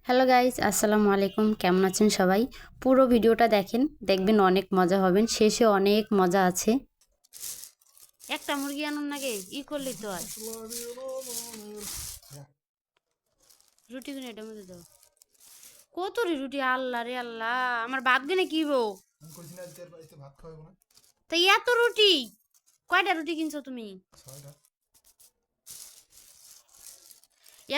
Hello guys, আসসালামু আলাইকুম। কেমন আছেন সবাই? পুরো ভিডিওটা দেখেন, দেখবেন অনেক মজা হবেন। শেষে অনেক মজা আছে। একটা মুরগি আনুন নাকি করলি তো আর রুটি কিনে এটার মধ্যে দাও। কত রুটি? আল্লাহ রে আল্লাহ, আমার ভাত গেনে কি বউ? তাই এত রুটি? কয়টা রুটি কিনছো তুমি?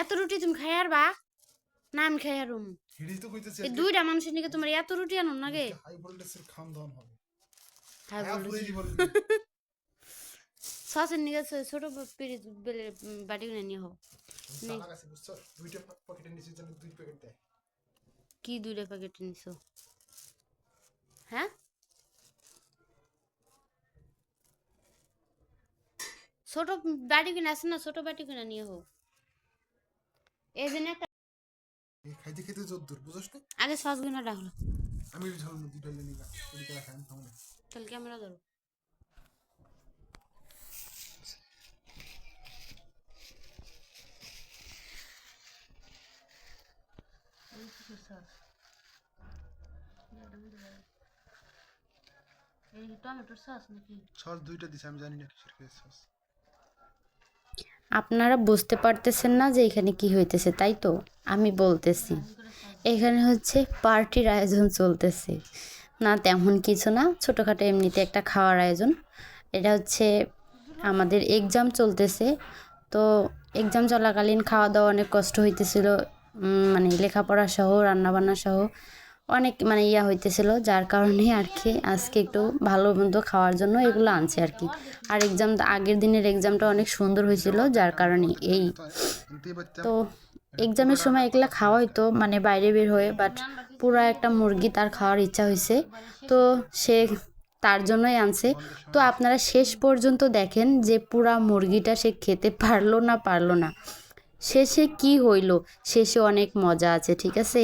এত রুটি তুমি খাই আর বা না আমি খাই আরুম? এই দুইটা মানুষের নিকে তোমার এত রুটি আনুন নাকি? হাই ভোল্টেজের খাম দান হবে। হাই ভোল্টেজ সসের নিকে ছোট পিরিচ বেলে বাটি কিনে নিয়ে হোক। কি দুইটা প্যাকেট নিছো? হ্যাঁ, ছোট বাটি কিনে আছে না, ছোট বাটি কিনে নিয়ে হোক। এই জন্য একটা খাইতে খাইতে যদ্দুর বুঝছ না, আগে সস কিনে রাখলো। আমি ঝাল মুদি ঢালে নিলাম এদিকে রাখাম থামো। তাহলে ক্যামেরা ধরো। এই কি সস? এই টমেটোর সস নাকি? সস দুইটা দিছে, আমি জানি না কিসের সস। আপনারা বুঝতে পারতেছেন না যে এখানে কি হইতেছে, তাই তো আমি বলতেছি। এখানে হচ্ছে পার্টির আয়োজন চলতেছে। না তেমন কিছু না, ছোটোখাটো এমনিতে একটা খাওয়ার আয়োজন। এটা হচ্ছে আমাদের এক্সাম চলতেছে, তো এক্সাম চলাকালীন খাওয়া দাওয়া অনেক কষ্ট হইতেছিল। মানে লেখাপড়া সহ রান্নাবান্না সহ অনেক মানে হইতেছিল, যার কারণে আর কি আজকে একটু ভালো মন্দ খাওয়ার জন্য এগুলো আনছে আর কি। আর এক্সাম আগের দিনের এক্সামটা অনেক সুন্দর হয়েছিল, যার কারণে এই তো এক্সামের সময় এগুলা খাওয়া হইতো মানে বাইরে বের হয়ে, বাট পুরো একটা মুরগি তার খাওয়ার ইচ্ছা হয়েছে, তো সে তার জন্যই আনছে। তো আপনারা শেষ পর্যন্ত দেখেন যে পুরা মুরগিটা সে খেতে পারলো না পারলো না, শেষে কি হইল, শেষে অনেক মজা আছে, ঠিক আছে।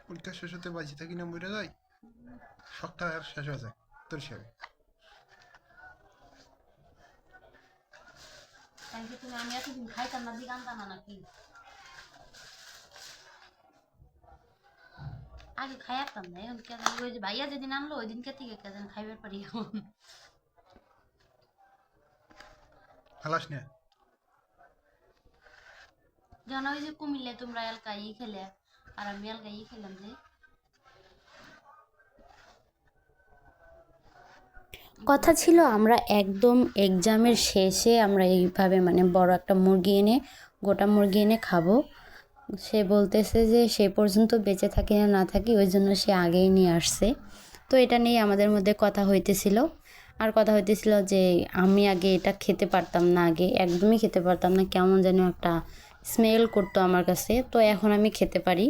পরীক্ষা শেষ হতে বাঁচি থাকি না মরে যায়, সপ্তাহ আর শেষ হয়ে যায় তোর হিসাবে। আমি এতদিন খাইতাম না, দিকে আনতাম না নাকি? আগে খাই আসতাম না, এখন কেন ওই যে ভাইয়া যেদিন আনলো ওই দিনকে থেকে কেন খাইবার পারি এখন। খালাস না জানো ওই যে কুমিল্লায় তোমরা এলকা খেলে আর আমি এলকা খেলাম যে কথা ছিল, আমরা একদম এক্সামের শেষে আমরা এইভাবে মানে বড় একটা মুরগি এনে গোটা মুরগি এনে খাবো। সে বলতেছে যে সে পর্যন্ত বেঁচে থাকি না না থাকি, ওই জন্য সে আগেই নিয়ে আসছে। তো এটা নিয়ে আমাদের মধ্যে কথা হইতেছিল। আর কথা হইতেছিল যে আমি আগে এটা খেতে পারতাম না, আগে একদমই খেতে পারতাম না, কেমন যেন একটা স্মেল করতো আমার কাছে। তো এখন আমি খেতে পারি,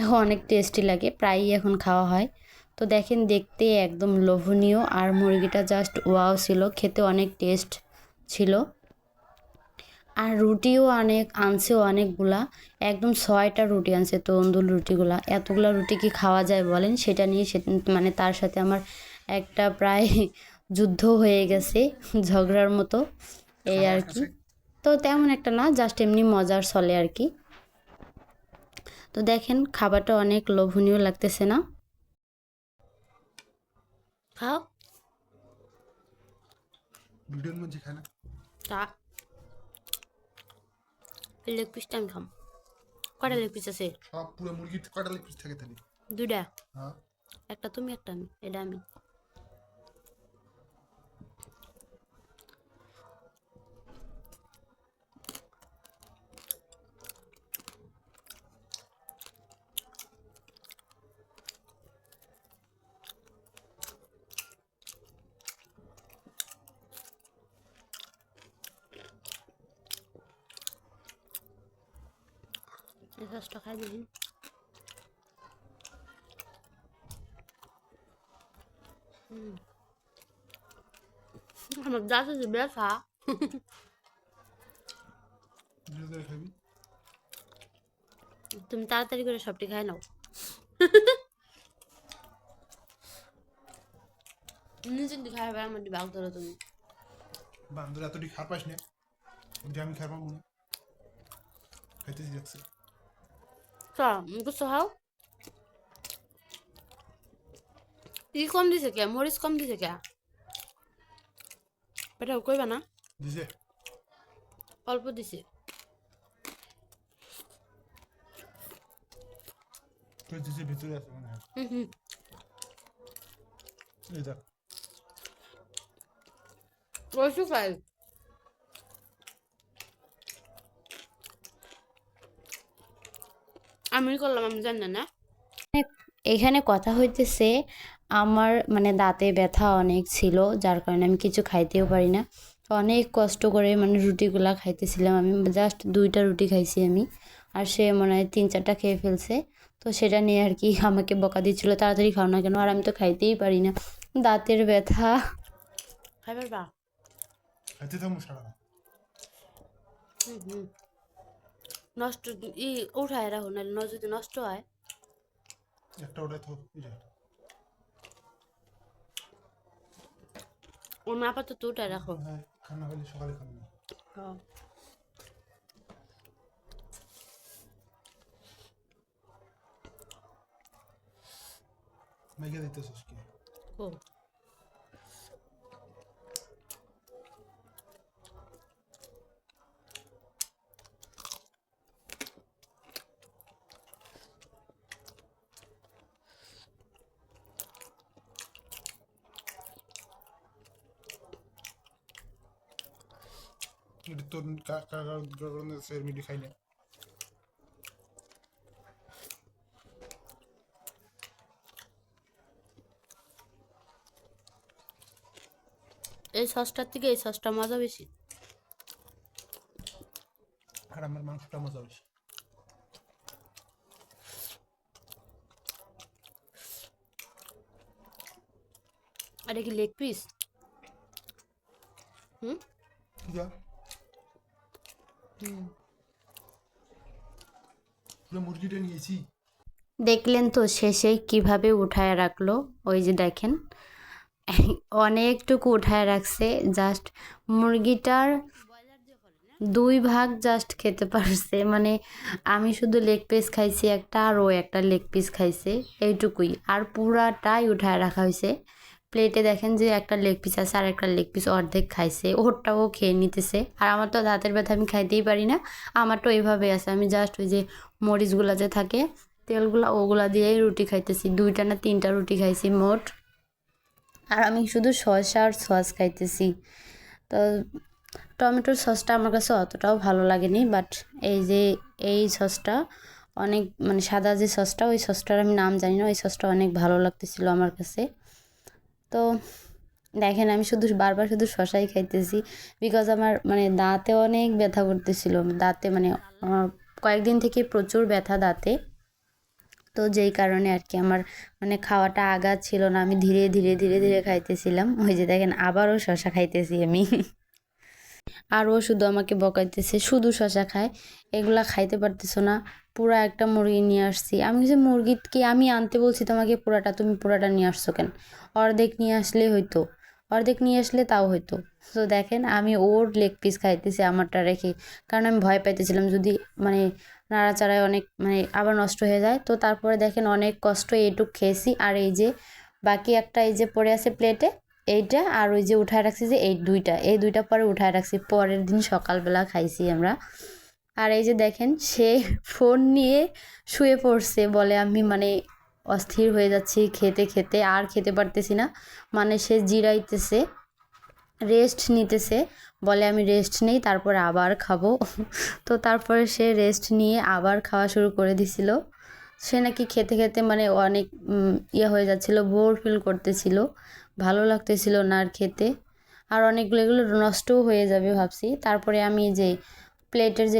এখন অনেক টেস্টি লাগে, প্রায়ই এখন খাওয়া হয়। তো দেখেন দেখতে একদম লোভনীয়, আর মুরগিটা জাস্ট ওয়াও ছিল, খেতে অনেক টেস্ট ছিল। আর রুটিও অনেক আনছে, অনেকগুলা, একদম 6টা রুটি আনছে তন্দুর রুটিগুলা। এতগুলা রুটি কি খাওয়া যায় বলেন? সেটা নিয়ে মানে তার সাথে আমার একটা প্রায় যুদ্ধ হয়ে গেছে, ঝগড়ার মতো, এই আর কি। তো তেমন একটা না, জাস্ট এমনি মজার চলে আর কি। তো দেখেন খাবারটা অনেক লোভনীয় লাগতেছে না? খাও ভিডিওর মধ্যে খায় না তা লেগ পিসটা আমি খাম। কটা লেগ পিস আছে? সব পুরো মুরগির কয়টা লেগ পিস থাকে তাহলে? দুইটা। হ্যাঁ একটা তুমি একটা আমি, এটা আমি। এই সসটা খাই দিন। আমার দাঁতে যে ব্যথা। খাবি তুমি তাড়াতাড়ি করে সবটি খাই নাও। নিজে খাই আমার মধ্যে বাগ ধরো তুমি। বান্দর এতটি খার পাস না, আমি খার পাবো না। খাইতেছি দেখছি। মুখস্থ হাও ই কম দিছে কে মরিচ কম দিছে কে এটা কইবা না দিছে অল্প দিছে তুই দিছে ভিতরে আছে মনে হয়। এই দেখ ওইসু খাই আমি করলাম আমি জানি না এখানে কথা হইতেছে আমার মানে দাঁতে ব্যথা অনেক ছিল যার কারণে আমি কিছু খাইতেও পারি না অনেক কষ্ট করে মানে রুটিগুলা খাইতেছিলাম আমি জাস্ট 2টা রুটি খাইছি আমি আর সে মনে হয় 3-4টা খেয়ে ফেলছে তো সেটা নিয়ে আর কি আমাকে বকা দিচ্ছিল তাড়াতাড়ি খাও না কেন আর আমি তো খাইতেই পারি না দাঁতের ব্যথা খাইবার বা খাইতে থাকবো সারা নষ্ট ই উঠায় রাখো নাহলে যদি নষ্ট হয় একটা ওটাই তো এই যে ওর আপাতত উঠায় রাখো হ্যাঁ খানা হলে সকালে খাবো না। মেঘে দিতেছিস কি ও এটা তোর কারণে স্যার মিটি খাই না। এই সসটার থেকে এই সসটা মজা বেশি আর আমার মাংসটা মজা বেশি। আর কি লেগ পিস যা পুরো মুরগিটা নিয়েছি। দেখলেন তো শেষে কিভাবে উঠায় রাখলো ওই যে দেখেন অনেকটুকু উঠায় রাখছে জাস্ট মুরগিটার 2 ভাগ জাস্ট খেতে পারছে মানে আমি শুধু লেগ পিস খাইছি একটা আর ও একটা লেগ পিস খাইছে এইটুকুই আর পুরাটাই উঠায় রাখা হয়েছে প্লেটে দেখেন যে একটা লেগ পিস আছে আর একটা লেগ পিস অর্ধেক খাইছে ওরটাও খেয়ে নিতেছে আর আমার তো দাঁতের ব্যথা আমি খাইতেই পারি না আমার তো এইভাবে আছে আমি জাস্ট ওই যে মরিচগুলা যে থাকে তেলগুলা ওগুলা দিয়েই রুটি খাইতেছি 2টা না 3টা রুটি খাইছি মোট আর আমি শুধু শসা আর সস খাইতেছি তো টমেটোর সসটা আমার কাছে অতটাও ভালো লাগেনি বাট এই যে এই সসটা অনেক মানে সাদা যে সসটা ওই সসটার আমি নাম জানি না ওই সসটা অনেক ভালো লাগতেছিল আমার কাছে তো দেখেন আমি শুধু বারবার শুধু শসাই খাইতেছি বিকজ আমার মানে দাঁতে অনেক ব্যথা করতেছিল দাঁতে মানে কয়েকদিন থেকে প্রচুর ব্যথা দাঁতে তো যেই কারণে আর কি আমার মানে খাওয়াটা আগা ছিল না আমি ধীরে ধীরে ধীরে ধীরে খাইতেছিলাম ওই যে দেখেন আবারও শসা খাইতেছি আমি আর ও শুধু আমাকে বকাইতেছে শুধু শসা খায় এগুলা খাইতে পারতেছো না পুরা একটা মুরগি নিয়ে আসছি আমি যে মুরগি কি আমি আনতে বলছি তোমাকে পুরাটা তুমি পুরাটা নিয়ে আসছো কেন অর্ধেক নিয়ে আসলে হইতো অর্ধেক নিয়ে আসলে তাও হইতো তো দেখেন আমি ওর লেগ পিস খাইতেছি আমারটা রেখে কারণ আমি ভয় পাইতেছিলাম যদি মানে নাড়াচাড়ায় অনেক মানে আবার নষ্ট হয়ে যায় তো তারপরে দেখেন অনেক কষ্ট এইটুক খেয়েছি আর এই যে বাকি একটা এই যে পড়ে আছে প্লেটে এইটা আর ওই যে উঠায় রাখছি যে এই দুইটা পরে উঠায় রাখছি পরের দিন সকালবেলা খাইছি আমরা আর এই যে দেখেন সে ফোন নিয়ে শুয়ে পড়ছে বলে আমি মানে অস্থির হয়ে যাচ্ছি খেতে খেতে আর খেতে পারতেছি না মানে সে জিরাইতেছে রেস্ট নিতেছে বলে আমি রেস্ট নেই তারপর আবার খাবো তো তারপরে সে রেস্ট নিয়ে আবার খাওয়া শুরু করে দিছিল সে নাকি খেতে খেতে মানে অনেক ইয়ে হয়ে যাচ্ছিলো বোর ফিল করতেছিল ভালো লাগতেছিল না আর খেতে আর অনেকগুলো এগুলো নষ্টও হয়ে যাবে ভাবছি তারপরে আমি যে প্লেটের যে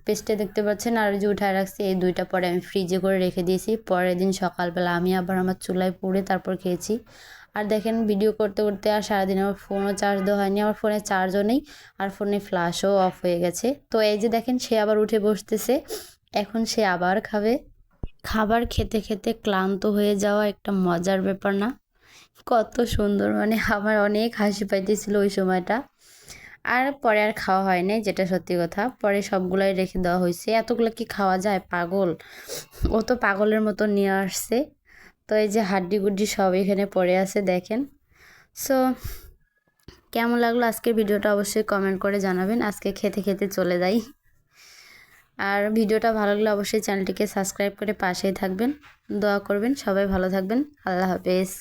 পেস্টে দেখতে পাচ্ছেন আর যে উঠায় রাখছি এই দুইটা পরে আমি ফ্রিজে করে রেখে দিয়েছি পরের দিন সকালবেলা আমি আবার আমার চুলায় পুড়ে তারপর খেয়েছি আর দেখেন ভিডিও করতে করতে আর সারাদিন আমার ফোনও চার্জ দেওয়া হয়নি আমার ফোনে চার্জও নেই আর ফোনে ফ্ল্যাশও অফ হয়ে গেছে তো এই যে দেখেন সে আবার উঠে বসতেছে এখন সে আবার খাবে খাবার খেতে খেতে ক্লান্ত হয়ে যাওয়া একটা মজার ব্যাপার না কত সুন্দর মানে আমার অনেক হাসি পাইতেছিল ওই সময়টা আর পরে আর খাওয়া হয় নাই, যেটা সত্যি কথা। পরে সবগুলাই রেখে দেওয়া হয়েছে। এতগুলো কি খাওয়া যায়? পাগল, ও তো পাগলের মতো নিয়ে আসছে। তো এই যে হাড্ডি গুড্ডি সব এখানে পড়ে আছে দেখেন। সো কেমন লাগলো আজকের ভিডিওটা অবশ্যই কমেন্ট করে জানাবেন। আজকে খেতে খেতে চলে যাই। আর ভিডিওটা ভালো লাগলে অবশ্যই চ্যানেলটিকে সাবস্ক্রাইব করে পাশেই থাকবেন, দোয়া করবেন। সবাই ভালো থাকবেন। আল্লাহ হাফেজ।